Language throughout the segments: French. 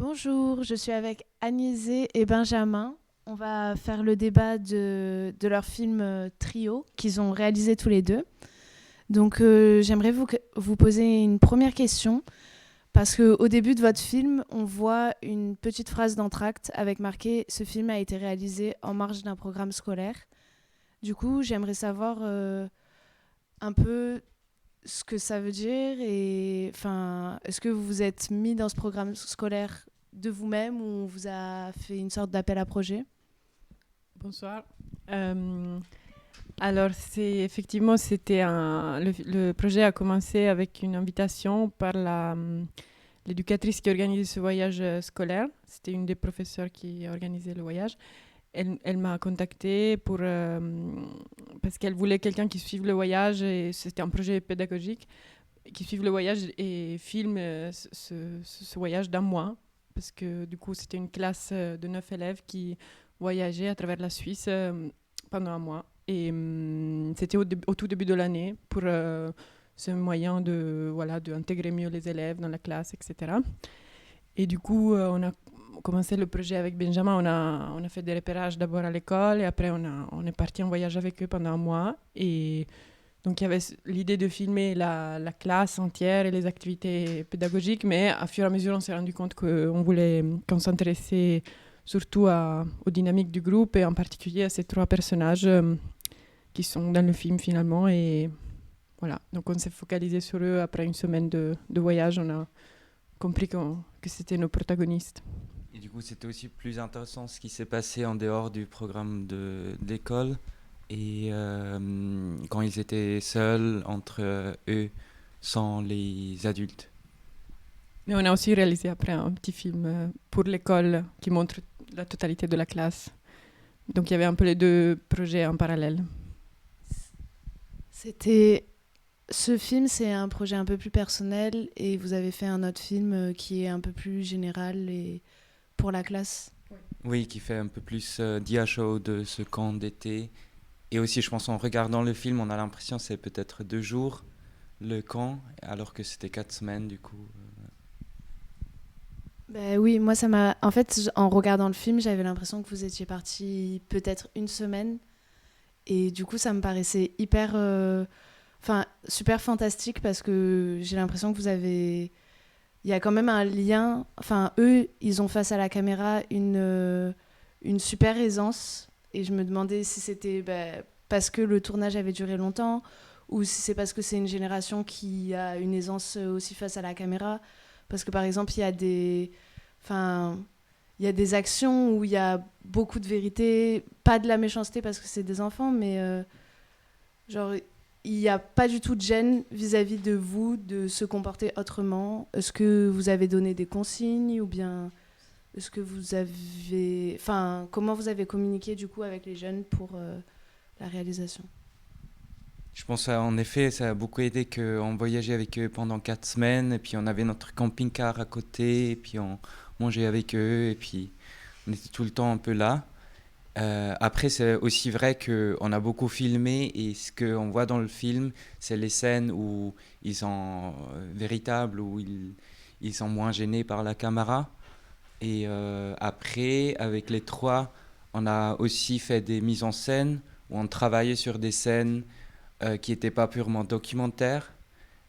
Bonjour, je suis avec Agnésé et Benjamin. On va faire le débat de leur film Trio qu'ils ont réalisé tous les deux. Donc j'aimerais vous poser une première question parce qu'au début de votre film, on voit une petite phrase d'entracte avec marqué «Ce film a été réalisé en marge d'un programme scolaire». Du coup, j'aimerais savoir un peu ce que ça veut dire et enfin, est-ce que vous vous êtes mis dans ce programme scolaire de vous-même ou on vous a fait une sorte d'appel à projet? Bonsoir. Alors, effectivement, le projet a commencé avec une invitation par l'éducatrice qui organisait ce voyage scolaire. C'était une des professeurs qui organisait le voyage. Elle m'a contactée parce qu'elle voulait quelqu'un qui suive le voyage, et c'était un projet pédagogique, qui suive le voyage et filme ce voyage d'un mois. Parce que du coup, c'était une classe de 9 élèves qui voyageait à travers la Suisse pendant un mois. Et c'était au tout début de l'année pour ce moyen d'intégrer mieux les élèves dans la classe, etc. Et du coup, on a commencé le projet avec Benjamin. On a fait des repérages d'abord à l'école et après on est parti en voyage avec eux pendant un mois. Et donc il y avait l'idée de filmer la classe entière et les activités pédagogiques, mais à fur et à mesure on s'est rendu compte qu'on s'intéressait surtout aux dynamiques du groupe et en particulier à ces trois personnages qui sont dans le film finalement. Et voilà, donc on s'est focalisé sur eux. Après une semaine de voyage, on a compris que c'était nos protagonistes. Et du coup, c'était aussi plus intéressant ce qui s'est passé en dehors du programme d'école et quand ils étaient seuls entre eux, sans les adultes. Mais on a aussi réalisé après un petit film pour l'école qui montre la totalité de la classe. Donc il y avait un peu les deux projets en parallèle. Ce film, c'est un projet un peu plus personnel et vous avez fait un autre film qui est un peu plus général et pour la classe. Oui, qui fait un peu plus dia-show de ce camp d'été. Et aussi, je pense, en regardant le film, on a l'impression que c'est peut-être 2 jours le camp, alors que c'était 4 semaines du coup. Ben oui, moi ça m'a. En fait, en regardant le film, j'avais l'impression que vous étiez parti peut-être une semaine et du coup, ça me paraissait super fantastique parce que j'ai l'impression que il y a quand même un lien. Enfin, eux, ils ont face à la caméra une super aisance. Et je me demandais si c'était parce que le tournage avait duré longtemps ou si c'est parce que c'est une génération qui a une aisance aussi face à la caméra. Parce que par exemple, enfin, il y a des actions où il y a beaucoup de vérité, pas de la méchanceté parce que c'est des enfants, mais genre il n'y a pas du tout de gêne vis-à-vis de vous de se comporter autrement. Est-ce que vous avez donné des consignes ou bien est-ce que vous avez... Enfin, comment vous avez communiqué du coup avec les jeunes pour la réalisation? Je pense en effet, ça a beaucoup aidé qu'on voyageait avec eux pendant 4 semaines, et puis on avait notre camping-car à côté, et puis on mangeait avec eux, et puis on était tout le temps un peu là. Après, c'est aussi vrai qu'on a beaucoup filmé, et ce qu'on voit dans le film, c'est les scènes où ils sont véritables, où ils sont moins gênés par la caméra. Et après, avec les trois, on a aussi fait des mises en scène, où on travaillait sur des scènes qui n'étaient pas purement documentaires,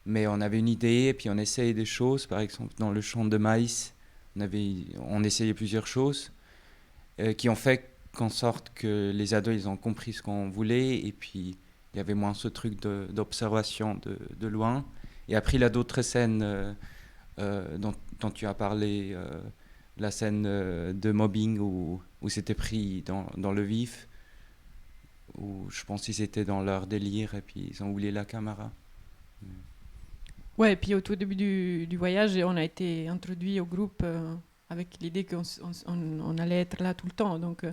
mais on avait une idée, et puis on essayait des choses. Par exemple, dans le champ de maïs, on essayait plusieurs choses qui ont fait qu'en sorte que les ados ils ont compris ce qu'on voulait, et puis il y avait moins ce truc d'observation de loin. Et après, il y a d'autres scènes dont tu as parlé, la scène de mobbing où c'était pris dans le vif, où je pense qu'ils étaient dans leur délire et puis ils ont oublié la caméra. Ouais, et puis au tout début du voyage, on a été introduit au groupe avec l'idée qu'on allait être là tout le temps. Donc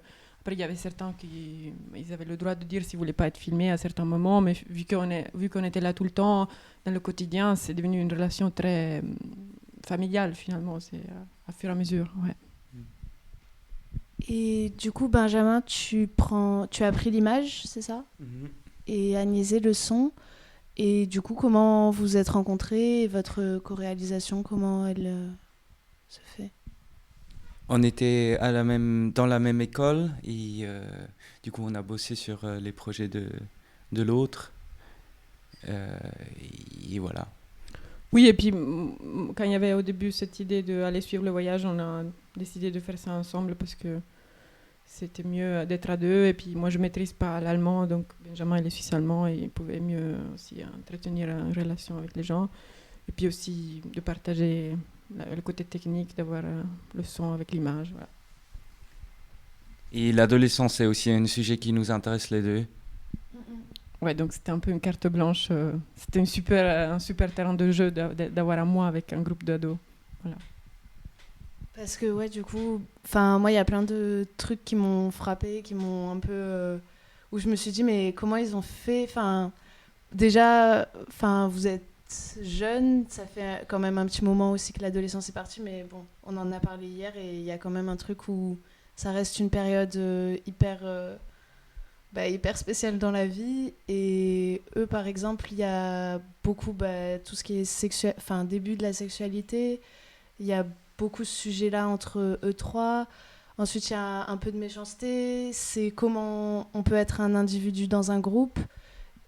après, il y avait certains ils avaient le droit de dire s'ils ne voulaient pas être filmés à certains moments, mais vu qu'on était là tout le temps, dans le quotidien, c'est devenu une relation très familiale finalement, c'est à fur et à mesure. Ouais. Et du coup, Benjamin, tu as pris l'image, c'est ça? Et Agnésé le son. Et du coup, comment vous êtes rencontrés et votre co-réalisation, comment elle se fait? On était dans la même école et du coup on a bossé sur les projets de l'autre. Et voilà. Oui, et puis quand il y avait au début cette idée d'aller suivre le voyage, on a décidé de faire ça ensemble parce que c'était mieux d'être à deux. Et puis moi, je ne maîtrise pas l'allemand, donc Benjamin, il est suisse-allemand et il pouvait mieux aussi entretenir une relation avec les gens. Et puis aussi de partager le côté technique, d'avoir le son avec l'image. Voilà. Et l'adolescence, c'est aussi un sujet qui nous intéresse les deux. Ouais, donc c'était un peu une carte blanche. C'était un super terrain de jeu d'avoir un mois avec un groupe d'ados. Voilà. Parce que, ouais, du coup, moi, il y a plein de trucs qui m'ont frappé, qui m'ont un peu... où je me suis dit, mais comment ils ont fait? Déjà, vous êtes jeune, ça fait quand même un petit moment aussi que l'adolescence est partie, mais bon, on en a parlé hier et il y a quand même un truc où ça reste une période hyper spéciale dans la vie. Et eux, par exemple, il y a beaucoup tout ce qui est début de la sexualité. Il y a beaucoup ce sujet-là entre eux trois. Ensuite, il y a un peu de méchanceté. C'est comment on peut être un individu dans un groupe.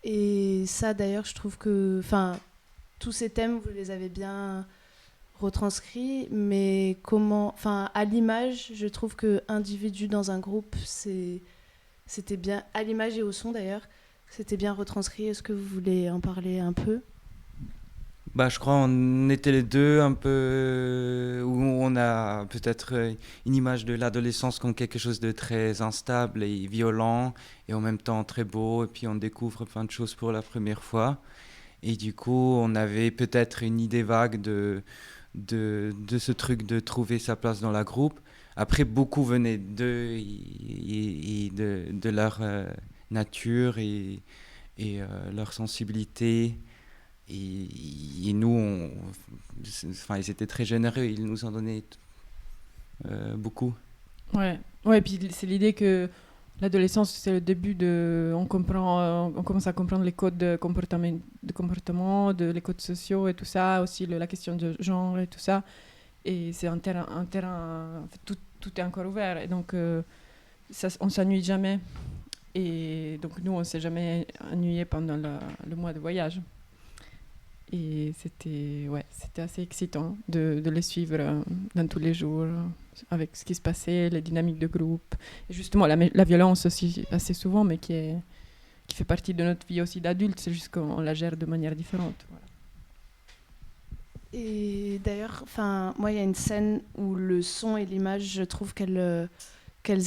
Et ça, d'ailleurs, je trouve que... tous ces thèmes, vous les avez bien retranscrits. Mais à l'image, je trouve que individu dans un groupe, c'était bien... À l'image et au son, d'ailleurs, c'était bien retranscrit. Est-ce que vous voulez en parler un peu ? Je crois qu'on était les deux un peu où on a peut-être une image de l'adolescence comme quelque chose de très instable et violent et en même temps très beau, et puis on découvre plein de choses pour la première fois. Et du coup, on avait peut-être une idée vague de ce truc de trouver sa place dans la groupe. Après, beaucoup venaient d'eux et de leur nature et leur sensibilité. Et nous, ils étaient très généreux, ils nous en donnaient beaucoup. Ouais, et puis c'est l'idée que l'adolescence, c'est le début on commence à comprendre les codes de comportement, les codes sociaux et tout ça, aussi la question de genre et tout ça. Et c'est un terrain tout est encore ouvert. Et donc, on ne s'ennuie jamais. Et donc, nous, on ne s'est jamais ennuyé pendant le mois de voyage. Et c'était assez excitant de les suivre dans tous les jours, avec ce qui se passait, les dynamiques de groupe. Et justement, la violence aussi, assez souvent, mais qui fait partie de notre vie aussi d'adulte, c'est juste qu'on la gère de manière différente. Voilà. Et d'ailleurs, moi, il y a une scène où le son et l'image, je trouve qu'elles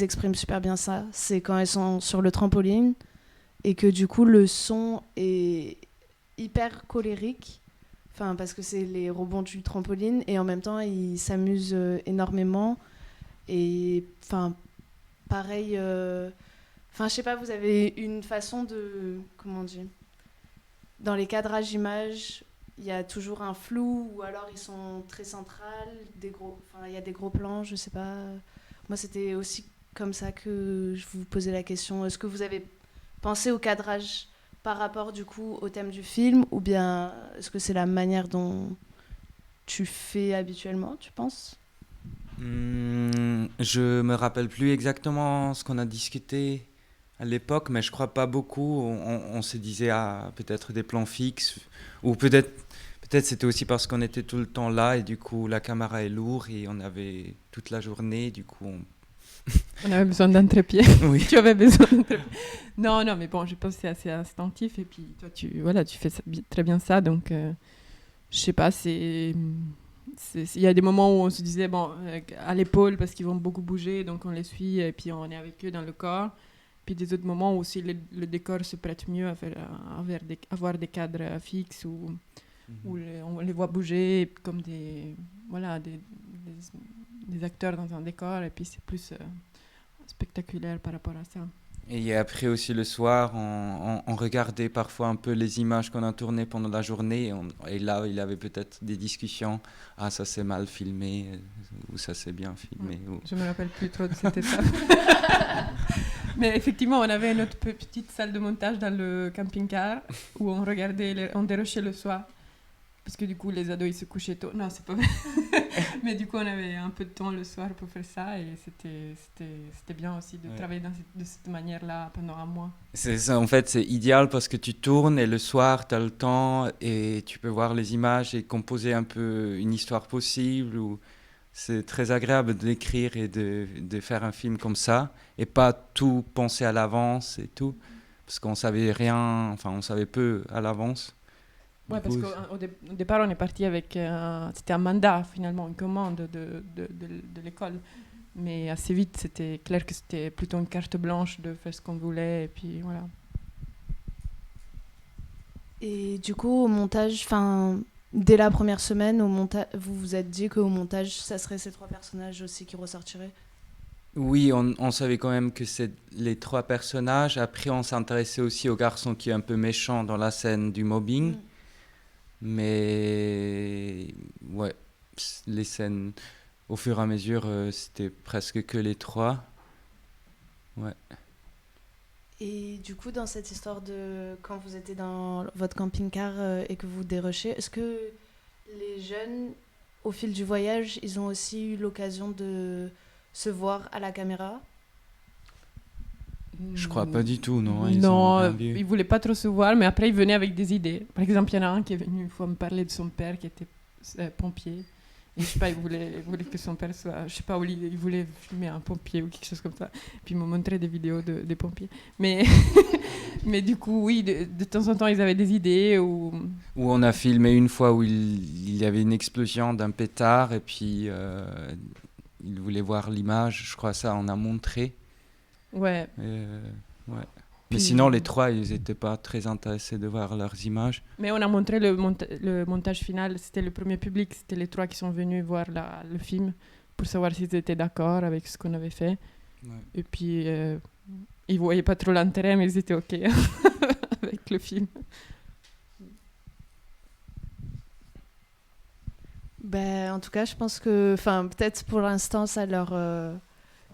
expriment super bien ça. C'est quand elles sont sur le trampoline et que du coup, le son est hyper colérique, parce que c'est les rebonds du trampoline et en même temps ils s'amusent énormément et pareil, je sais pas, vous avez une façon de, comment dire, dans les cadrages images, il y a toujours un flou ou alors ils sont très centrales, il y a des gros plans, je sais pas. Moi, c'était aussi comme ça que je vous posais la question. Est-ce que vous avez pensé au cadrage par rapport du coup au thème du film, ou bien est-ce que c'est la manière dont tu fais habituellement, tu penses ? Je me rappelle plus exactement ce qu'on a discuté à l'époque, mais je crois pas beaucoup. On se disait peut-être des plans fixes, ou peut-être c'était aussi parce qu'on était tout le temps là et du coup la caméra est lourde et on avait toute la journée, du coup on avait besoin d'un trépied. Oui. Tu avais besoin d'un trépied. Non, mais bon, je pense que c'est assez instinctif. Et puis, toi, tu fais très bien ça. Donc, je sais pas, il y a des moments où on se disait, à l'épaule, parce qu'ils vont beaucoup bouger, donc on les suit, et puis on est avec eux dans le corps. Puis des autres moments où aussi le décor se prête mieux à avoir des cadres fixes, où on les voit bouger comme des acteurs dans un décor, et puis c'est plus spectaculaire par rapport à ça. Et après aussi le soir, on regardait parfois un peu les images qu'on a tournées pendant la journée, et là il y avait peut-être des discussions, ça c'est mal filmé, ou ça c'est bien filmé. Je me rappelle plus trop de cette étape. Mais effectivement, on avait notre petite salle de montage dans le camping-car où on dérochait le soir. Parce que du coup, les ados, ils se couchaient tôt. Non, c'est pas vrai. Mais du coup, on avait un peu de temps le soir pour faire ça. Et c'était bien aussi de travailler de cette manière-là pendant un mois. C'est ça, en fait, c'est idéal parce que tu tournes et le soir, tu as le temps et tu peux voir les images et composer un peu une histoire possible. C'est très agréable d'écrire et de faire un film comme ça et pas tout penser à l'avance et tout. Parce qu'on savait rien, enfin, on savait peu à l'avance. Ouais, Du parce coup, qu'au départ, on est parti avec... c'était un mandat, finalement, une commande de l'école. Mais assez vite, c'était clair que c'était plutôt une carte blanche de faire ce qu'on voulait. Et puis, voilà. Et du coup, au montage, enfin, dès la première semaine, vous vous êtes dit qu'au montage, ça serait ces 3 personnages aussi qui ressortiraient? oui, on savait quand même que c'est les 3 personnages. Après, on s'intéressait aussi au garçon qui est un peu méchant dans la scène du mobbing. Mais ouais, les scènes, au fur et à mesure, c'était presque que les 3. Ouais. Et du coup, dans cette histoire de quand vous étiez dans votre camping-car et que vous dérochez, est-ce que les jeunes, au fil du voyage, ils ont aussi eu l'occasion de se voir à la caméra? Je crois pas du tout, non, ils ont rien Non, vu. ils voulaient pas trop se voir, mais après, ils venaient avec des idées. Par exemple, il y en a un qui est venu une fois me parler de son père qui était pompier. Et je sais pas, il voulait que son père soit... Je sais pas, il voulait filmer un pompier ou quelque chose comme ça. Puis ils m'ont montré des vidéos des pompiers. Mais, mais du coup, oui, de temps en temps, ils avaient des idées ou... Où on a filmé une fois où il y avait une explosion d'un pétard et puis il voulait voir l'image, je crois ça on a montré. Ouais. Ouais. Puis, Mais sinon les 3 ils n'étaient pas très intéressés de voir leurs images. Mais on a montré le montage final, c'était le premier public, c'était les 3 qui sont venus voir le film pour savoir s'ils étaient d'accord avec ce qu'on avait fait. Ouais. Et puis, ils voyaient pas trop l'intérêt, mais ils étaient OK avec le film. Ben, en tout cas, je pense que, enfin, peut-être pour l'instant, ça leur,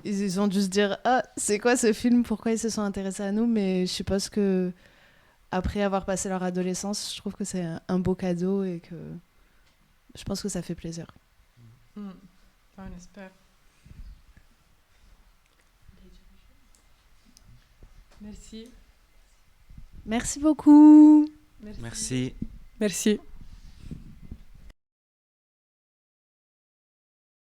ils ont dû se dire, ah, c'est quoi ce film? Pourquoi ils se sont intéressés à nous? Mais je suppose que après avoir passé leur adolescence, je trouve que c'est un beau cadeau et que je pense que ça fait plaisir. On espère. Merci. Merci beaucoup. Merci. Merci.